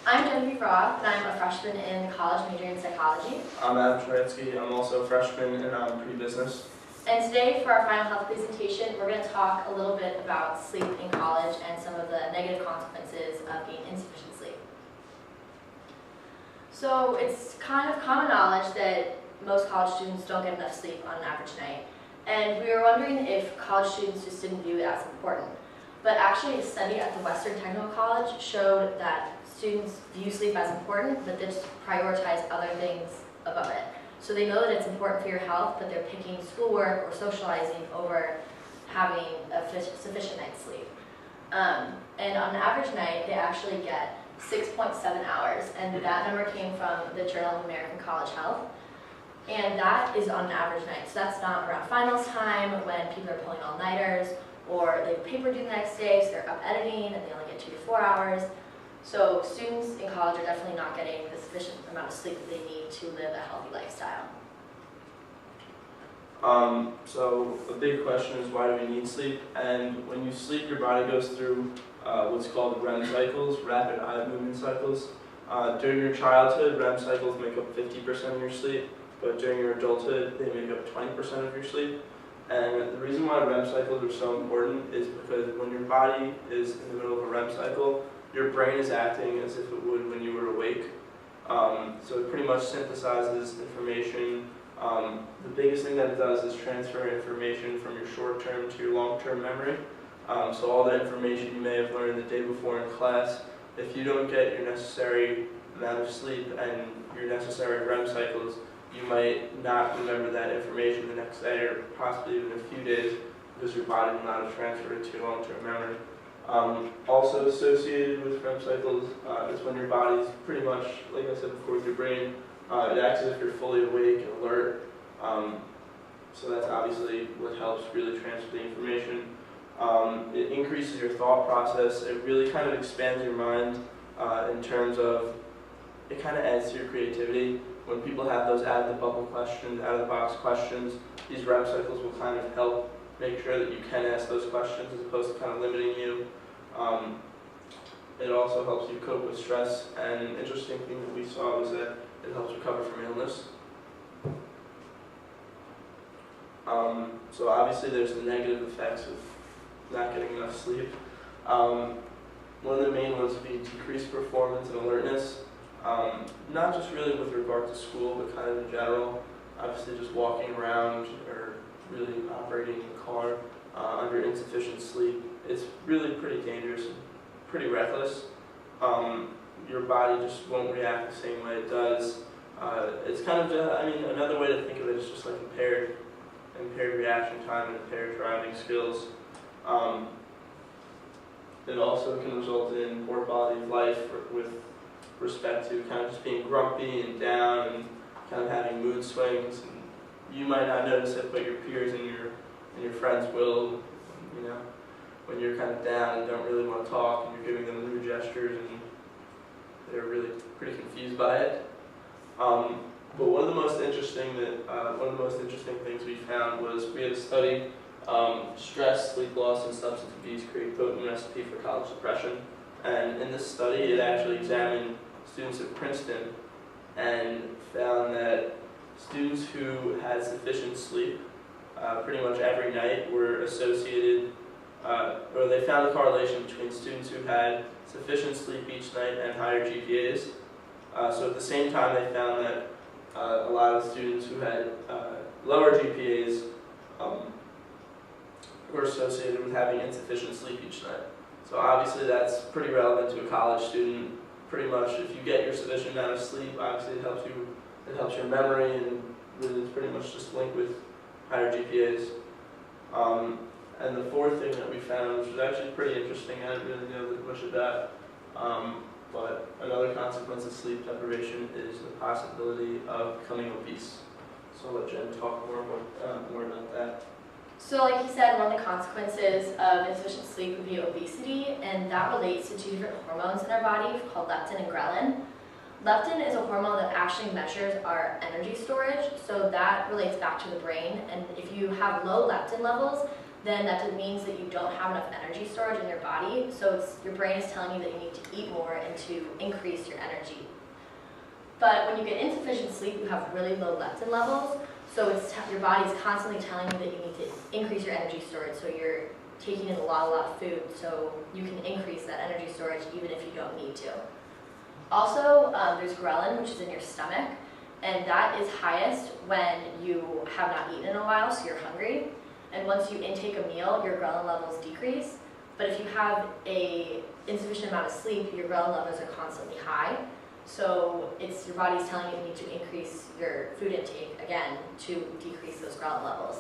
I'm Genevieve Roth, and I'm a freshman in college majoring in psychology. I'm Adam Choretsky. I'm also a freshman and I'm pre-business. And today, for our final health presentation, we're going to talk a little bit about sleep in college and some of the negative consequences of getting insufficient sleep. So it's kind of common knowledge that most college students don't get enough sleep on an average night. And we were wondering if college students just didn't view it as important. But actually, a study at the Western Technical College showed that students view sleep as important, but they just prioritize other things above it. So they know that it's important for your health, but they're picking schoolwork or socializing over having a sufficient night's sleep. And on an average night, they actually get 6.7 hours, and that number came from the Journal of American College Health. And that is on an average night, so that's not around finals time when people are pulling all-nighters, or they have paper due the next day, so they're up editing, and they only get 2 to 4 hours. So students in college are definitely not getting the sufficient amount of sleep that they need to live a healthy lifestyle. So a big question is, why do we need sleep? And when you sleep, your body goes through what's called REM cycles, rapid eye movement cycles. During your childhood, REM cycles make up 50% of your sleep, but during your adulthood, they make up 20% of your sleep. And the reason why REM cycles are so important is because when your body is in the middle of a REM cycle, your brain is acting as if it would when you were awake. So it pretty much synthesizes information. The biggest thing that it does is transfer information from your short-term to your long-term memory. So all the information you may have learned the day before in class, if you don't get your necessary amount of sleep and your necessary REM cycles, you might not remember that information the next day or possibly even a few days because your body will not have transferred it to your long-term memory. Also associated with REM cycles is when your body's pretty much, like I said before with your brain, it acts as if you're fully awake and alert. So that's obviously what helps really transfer the information. It increases your thought process. It really kind of expands your mind in terms of, it kind of adds to your creativity. When people have those out-of-the-bubble questions, out-of-the-box questions, these REM cycles will kind of help make sure that you can ask those questions as opposed to kind of limiting you. It also helps you cope with stress, and an interesting thing that we saw was that it helps recover from illness. So obviously there's the negative effects of not getting enough sleep. One of the main ones would be decreased performance and alertness. Not just really with regard to school, but kind of in general. Obviously just walking around or really operating a car under insufficient sleep, it's really pretty dangerous and pretty reckless. Your body just won't react the same way it does. It's kind of, another way to think of it is just like impaired reaction time and impaired driving skills. It also can result in poor quality of life with respect to kind of just being grumpy and down and kind of having mood swings. And you might not notice it, but your peers and your friends will. You know, when you're kind of down and don't really want to talk, and you're giving them rude gestures, and they're really pretty confused by it. But one of the most interesting things we found was we had a study. Stress, sleep loss, and substance abuse create a potent recipe for college depression. And in this study, it actually examined students at Princeton and found that students who had sufficient sleep pretty much every night were associated, or they found a correlation between students who had sufficient sleep each night and higher GPAs. So at the same time, they found that a lot of students who had lower GPAs were associated with having insufficient sleep each night. So obviously that's pretty relevant to a college student. Pretty much, if you get your sufficient amount of sleep, obviously it helps your memory, and really it's pretty much just linked with higher GPAs. And the fourth thing that we found, which was actually pretty interesting, I didn't really know that much about, but another consequence of sleep deprivation is the possibility of becoming obese. So I'll let Jen talk more about that. So like you said, one of the consequences of insufficient sleep would be obesity, and that relates to two different hormones in our body called leptin and ghrelin. Leptin is a hormone that actually measures our energy storage, so that relates back to the brain, and if you have low leptin levels, then that means that you don't have enough energy storage in your body, so your brain is telling you that you need to eat more and to increase your energy. But when you get insufficient sleep, you have really low leptin levels, so your body is constantly telling you that you need to increase your energy storage, so you're taking in a lot of food, so you can increase that energy storage even if you don't need to. Also, there's ghrelin, which is in your stomach, and that is highest when you have not eaten in a while, so you're hungry. And once you intake a meal, your ghrelin levels decrease. But if you have an insufficient amount of sleep, your ghrelin levels are constantly high. So your body's telling you need to increase your food intake, again, to decrease those ghrelin levels.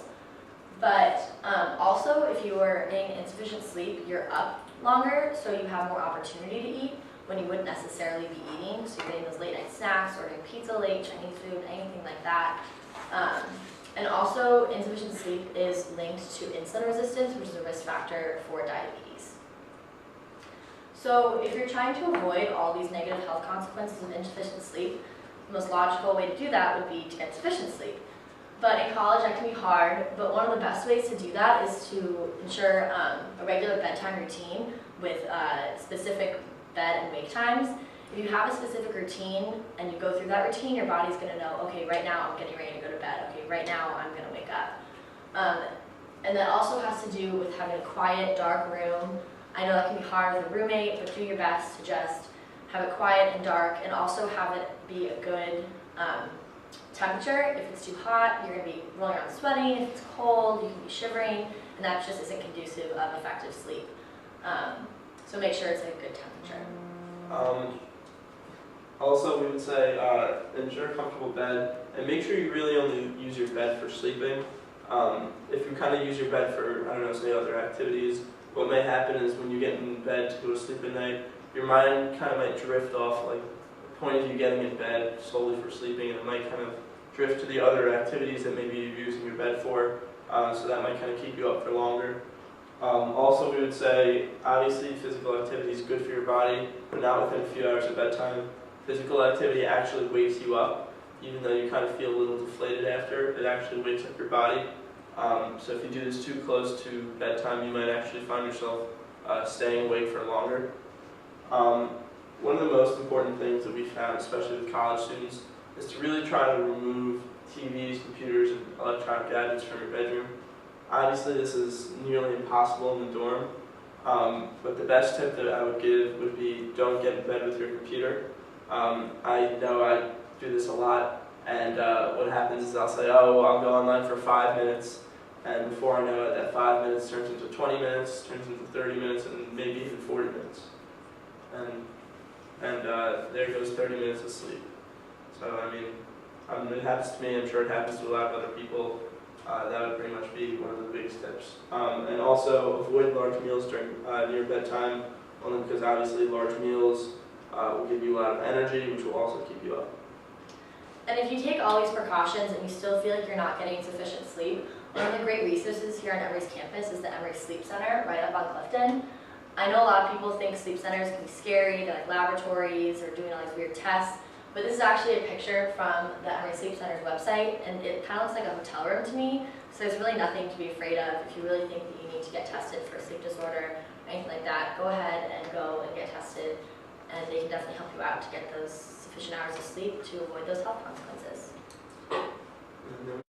But also, if you are getting insufficient sleep, you're up longer, so you have more opportunity to eat when you wouldn't necessarily be eating. So you're getting those late night snacks, ordering pizza late, Chinese food, anything like that. And also, insufficient sleep is linked to insulin resistance, which is a risk factor for diabetes. So if you're trying to avoid all these negative health consequences of insufficient sleep, the most logical way to do that would be to get sufficient sleep. But in college, that can be hard, but one of the best ways to do that is to ensure a regular bedtime routine with specific bed and wake times. If you have a specific routine and you go through that routine, your body's going to know, okay, right now I'm getting ready to go to bed. Okay, right now I'm going to wake up. And that also has to do with having a quiet, dark room. I know that can be hard with a roommate, but do your best to just have it quiet and dark, and also have it be a good temperature. If it's too hot, you're going to be rolling around sweating. If it's cold, you can be shivering, and that just isn't conducive of effective sleep. So make sure it's a good temperature. Also, we would say ensure a comfortable bed, and make sure you really only use your bed for sleeping. If you kind of use your bed for, I don't know, say other activities, what may happen is when you get in bed to go to sleep at night, your mind kind of might drift off, like the point of you getting in bed solely for sleeping, and it might kind of drift to the other activities that maybe you're using your bed for, so that might kind of keep you up for longer. Also, we would say, obviously, physical activity is good for your body, but not within a few hours of bedtime. Physical activity actually wakes you up, even though you kind of feel a little deflated after. It actually wakes up your body. So if you do this too close to bedtime, you might actually find yourself staying awake for longer. One of the most important things that we found, especially with college students, is to really try to remove TVs, computers, and electronic gadgets from your bedroom. Obviously, this is nearly impossible in the dorm, but the best tip that I would give would be don't get in bed with your computer. I know I do this a lot, and what happens is I'll say, oh, I'll go online for 5 minutes, and before I know it, that 5 minutes turns into 20 minutes, turns into 30 minutes, and maybe even 40 minutes. And there goes 30 minutes of sleep. So, I mean, it happens to me, I'm sure it happens to a lot of other people. That would pretty much be one of the biggest tips. And also avoid large meals during near bedtime, only because obviously large meals will give you a lot of energy, which will also keep you up. And if you take all these precautions and you still feel like you're not getting sufficient sleep, one of the great resources here on Emory's campus is the Emory Sleep Center right up on Clifton. I know a lot of people think sleep centers can be scary, they're like laboratories or doing all these weird tests, but this is actually a picture from the Emory Sleep Center's website, and it kind of looks like a hotel room to me, so there's really nothing to be afraid of. If you really think that you need to get tested for a sleep disorder or anything like that, go ahead and go and get tested, and they can definitely help you out to get those sufficient hours of sleep to avoid those health consequences.